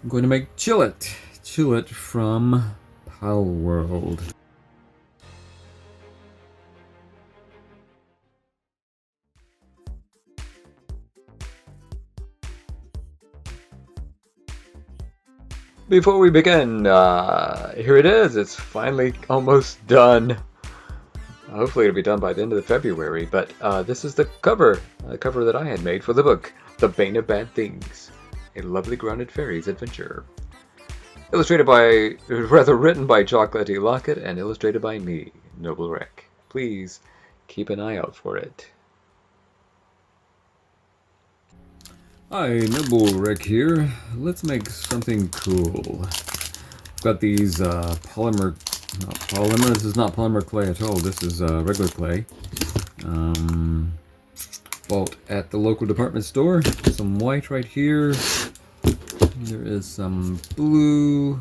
I'm going to make CHILLET from Palworld. Before we begin, here it is. It's finally almost done. Hopefully it'll be done by the end of February, but this is the cover that I had made for the book, The Bane of Bad Things, a lovely grounded fairies adventure. Written by Chocolaty Locket and illustrated by me, Noblewreck. Please keep an eye out for it. Hi, Noblewreck here. Let's make something cool. I've got these this is not polymer clay at all. This is regular clay. Bought at the local department store. Some white right here. There is some blue.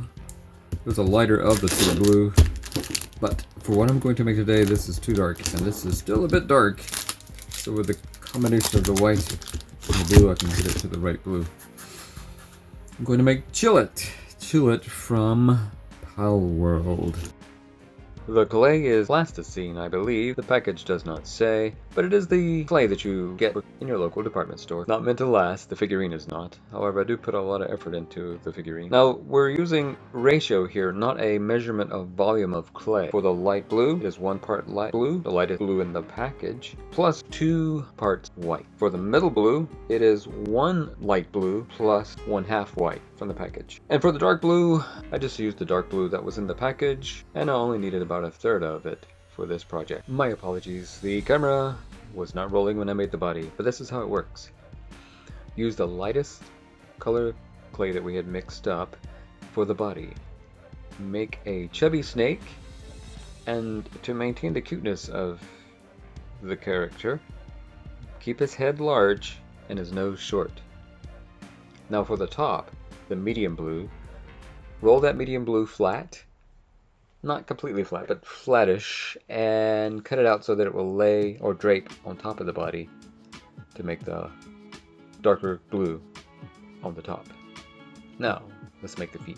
There's a lighter of the two blue. But for what I'm going to make today, this is too dark. And this is still a bit dark. So with the combination of the white and the blue, I can get it to the right blue. I'm going to make CHILLET from Palworld. The clay is plasticine, I believe. The package does not say, but it is the clay that you get in your local department store. Not meant to last, the figurine is not. However, I do put a lot of effort into the figurine. Now, we're using ratio here, not a measurement of volume of clay. For the light blue, it is 1 part light blue, the lightest blue in the package, plus 2 parts white. For the middle blue, it is 1 light blue plus 1/2 white from the package. And for the dark blue, I just used the dark blue that was in the package, and I only needed about 1/3 of it for this project. My apologies, the camera was not rolling when I made the body, but this is how it works. Use the lightest color clay that we had mixed up for the body. Make a chubby snake, and to maintain the cuteness of the character, keep his head large and his nose short. Now for the top, the medium blue, roll that medium blue flat, not completely flat, but flattish, and cut it out so that it will lay or drape on top of the body to make the darker blue on the top. Now, let's make the feet.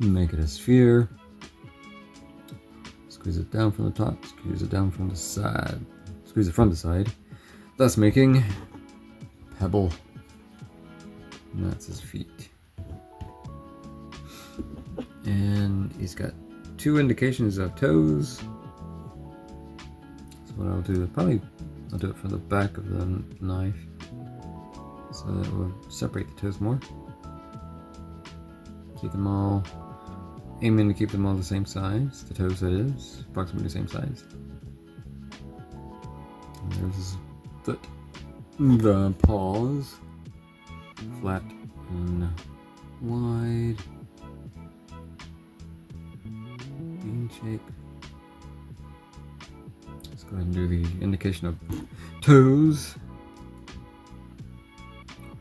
Make it a sphere. Squeeze it down from the top, squeeze it down from the side. Squeeze it from the side. Thus making a pebble. And that's his feet. And he's got 2 indications of toes. So what I'll do, I'll do it from the back of the knife, so that will separate the toes more. Keep them all, aiming to keep them all the same size, the toes that is, approximately the same size. And there's his foot. The paws, flat and wide. Bean shape. Let's go ahead and do the indication of toes.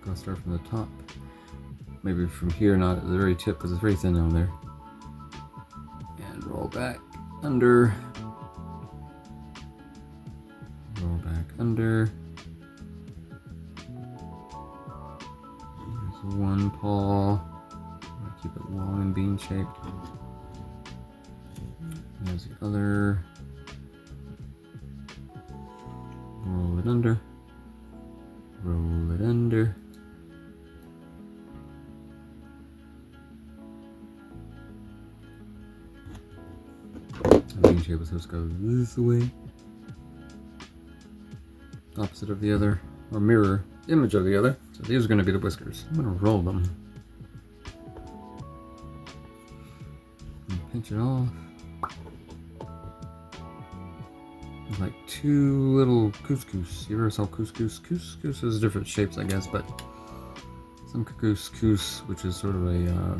I'll start from the top. Maybe from here, not at the very tip, because it's very thin down there. And roll back under. Roll back under. There's 1 paw. Keep it long and bean shaped. There's the other. Roll it under. Roll it under. The bean shape was supposed to go this way. Opposite of the other, or mirror image of the other. So these are going to be the whiskers. I'm going to roll them. And pinch it off. There's like 2 little couscous. You ever saw couscous? Couscous is different shapes, I guess, but some couscous, which is sort of a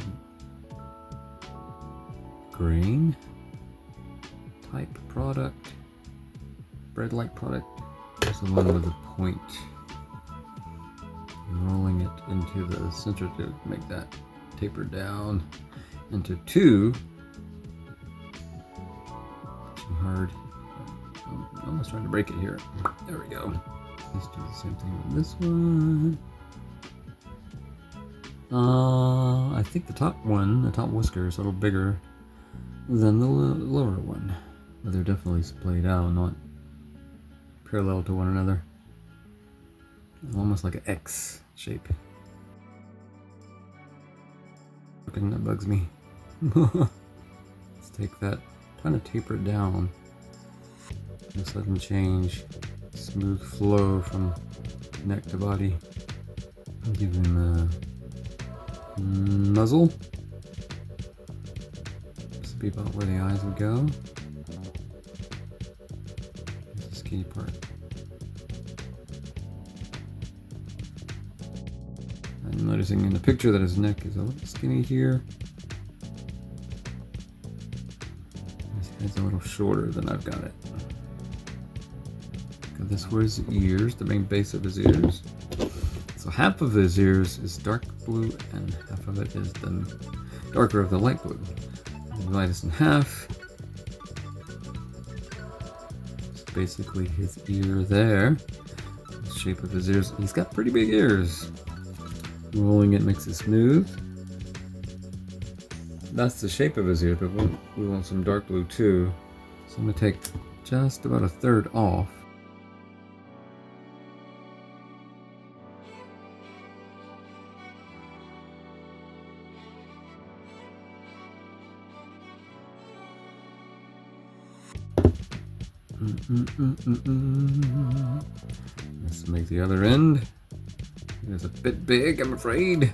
grain type product, bread-like product. There's the one with the point. Rolling it into the center to make that taper down into 2. Too hard. I'm almost trying to break it here. There we go. Let's do the same thing with this one. I think the top whisker is a little bigger than the lower one. But they're definitely splayed out, not parallel to one another. Almost like an X shape. Looking, that bugs me. Let's take that, kind of taper it down. Just let them change. Smooth flow from neck to body. Give him a muzzle. This would be about where the eyes would go. Here's the skinny part. I'm noticing in the picture that his neck is a little skinny here. His head's a little shorter than I've got it. Got this for his ears, the main base of his ears. So half of his ears is dark blue and half of it is the darker of the light blue. Divide this in half. It's basically his ear there. The shape of his ears. He's got pretty big ears. Rolling it makes it smooth. That's the shape of his ear, but we want some dark blue too. So I'm going to take just about a third off. Let's make the other end. It is a bit big, I'm afraid.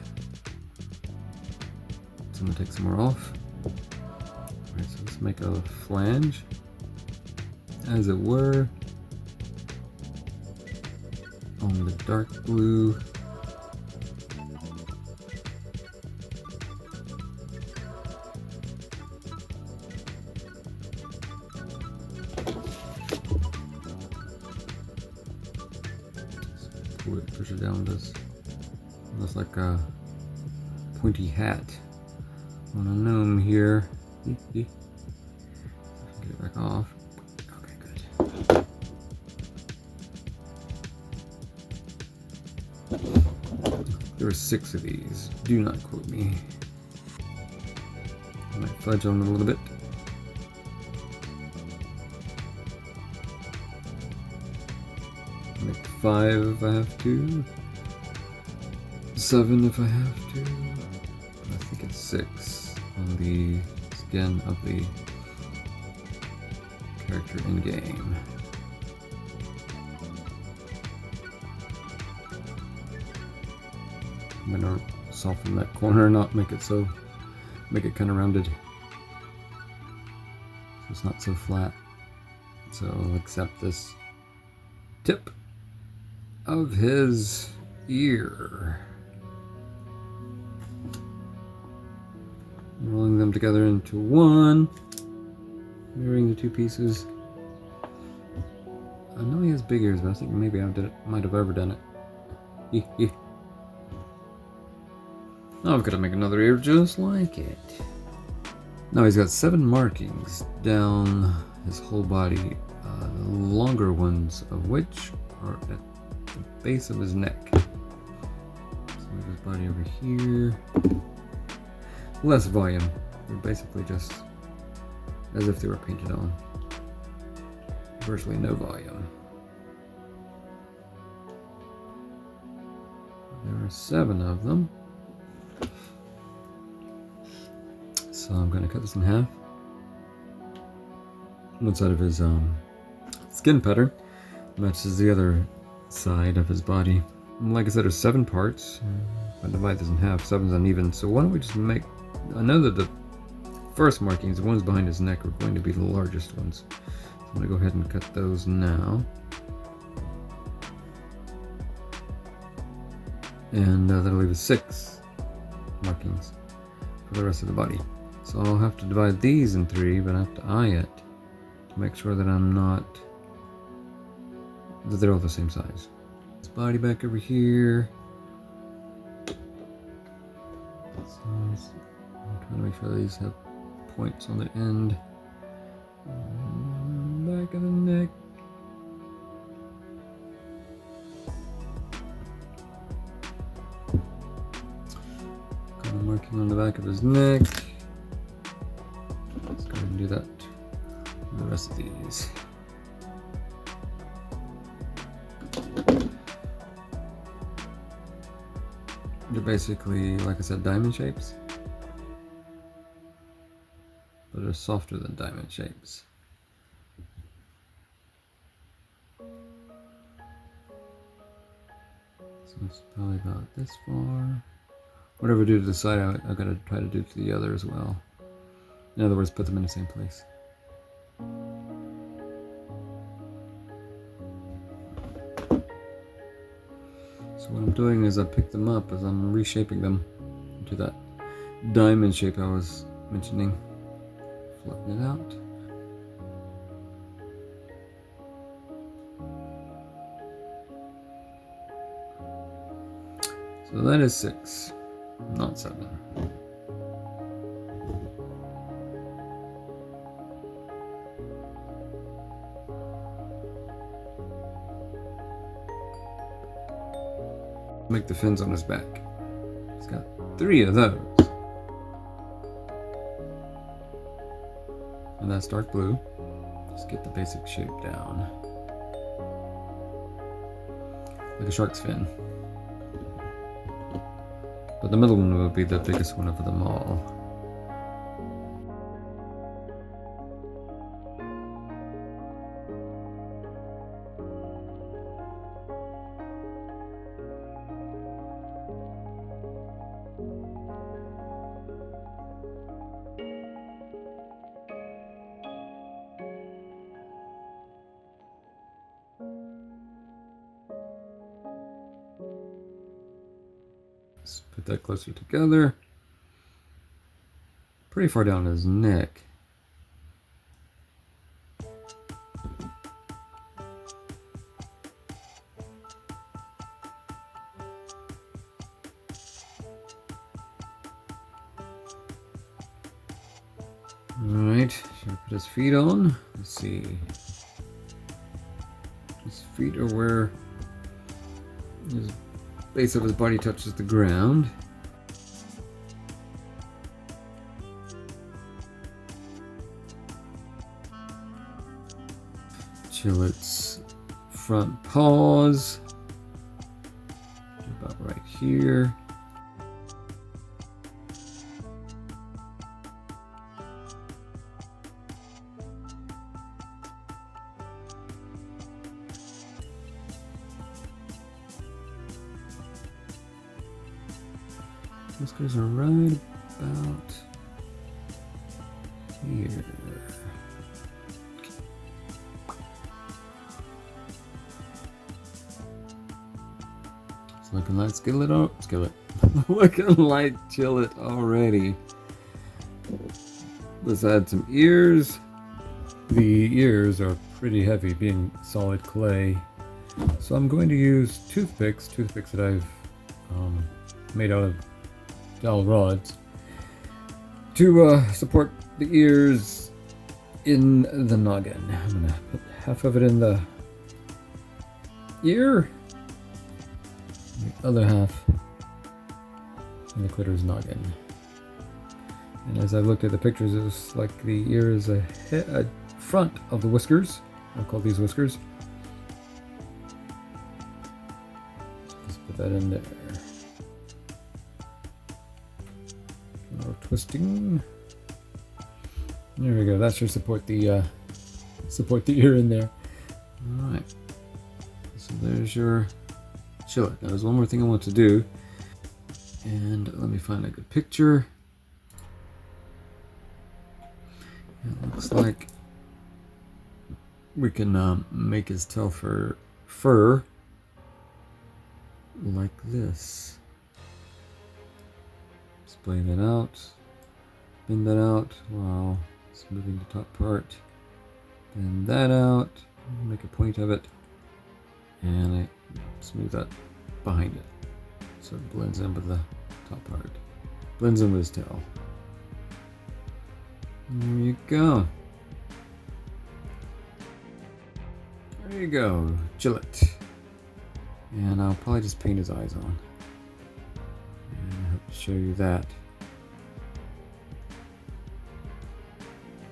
So I'm gonna take some more off. Alright, so let's make a flange, as it were, on the dark blue. Push it down this. Looks like a pointy hat on a gnome here. Get it back off. Okay, good. There are 6 of these. Do not quote me. I might fudge on them a little bit. Make 5 if I have to. 7 if I have to. I think it's 6 on the skin of the character in game. I'm gonna soften that corner, not make it so, make it kind of rounded, so it's not so flat. So I'll accept this tip of his ear. Rolling them together into one, mirroring the 2 pieces. I know he has big ears, but I think maybe might have overdone it. Now I've got to make another ear just like it. Now he's got 7 markings down his whole body, the longer ones of which are at the base of his neck. So move his body over here. Less volume. They're basically just as if they were painted on. Virtually no volume. There are 7 of them. So I'm going to cut this in half. One side of his skin pattern matches the other side of his body. Like I said, there's 7 parts. If I divide this in half, 7's uneven. So why don't we just make... I know that the first markings, the ones behind his neck, are going to be the largest ones. So I'm going to go ahead and cut those now. And that'll leave us 6 markings for the rest of the body. So I'll have to divide these in 3, but I have to eye it to make sure that that they're all the same size. This body back over here. So I'm trying to make sure these have points on the end. Back of the neck. And marking on the back of his neck. Let's go ahead and do that for the rest of these. They're basically, like I said, diamond shapes, but they're softer than diamond shapes. So it's probably about this far. Whatever I do to the side, I gotta try to do to the other as well. In other words, put them in the same place. So what I'm doing is I pick them up as I'm reshaping them into that diamond shape I was mentioning. Flatten it out. So that is 6, not 7. Make the fins on his back. He's got 3 of those. And that's dark blue. Just get the basic shape down. Like a shark's fin. But the middle one will be the biggest one of them all. Let's put that closer together. Pretty far down his neck. Alright, should I put his feet on? Let's see. His feet are where his base of his body touches the ground. Chillet's front paws. About right here. Whiskers are right about here. It's looking like skillet. Looking like Chillet already. Let's add some ears. The ears are pretty heavy, being solid clay. So I'm going to use toothpicks that I've made out of dowel rods to support the ears in the noggin. I'm gonna put half of it in the ear, and the other half in the critter's noggin. And as I looked at the pictures, it was like the ear is a front of the whiskers. I'll call these whiskers. Just put that in there. Twisting. There we go. That should support the ear in there. All right. So there's your Chillet. Now there's one more thing I want to do, and let me find a good picture. It looks like we can make his tail fur like this. Splay that out, bend that out while smoothing the top part, bend that out, make a point of it, and I smooth that behind it so it blends in with the top part, blends in with his tail. And there you go. There you go, Chillet. And I'll probably just paint his eyes on. And I hope to show show you that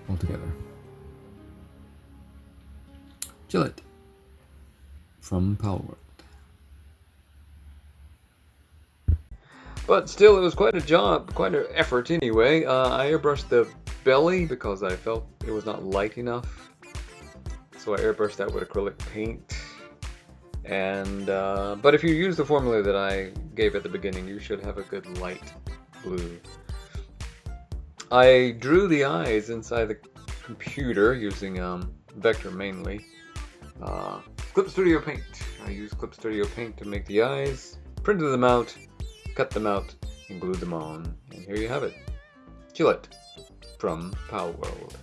all together. CHILLET from Palworld. But still, it was quite a job, quite an effort anyway. I airbrushed the belly because I felt it was not light enough. So I airbrushed that with acrylic paint. And but if you use the formula that I gave at the beginning, you should have a good light blue. I drew the eyes inside the computer using vector mainly. Clip Studio Paint. I used Clip Studio Paint to make the eyes, printed them out, cut them out, and glued them on. And here you have it. CHILLET from Palworld.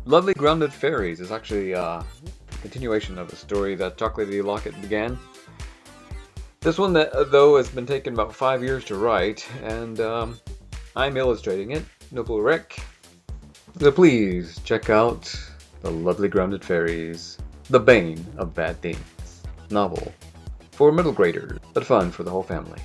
Lovely Grounded Fairies is actually a continuation of a story that Chocolaty Locket began. This one, though, has been taking about 5 years to write, and I'm illustrating it, Noblewreck. So please check out The Lovely Grounded Fairies, The Bane of Bad Things novel for middle graders, but fun for the whole family.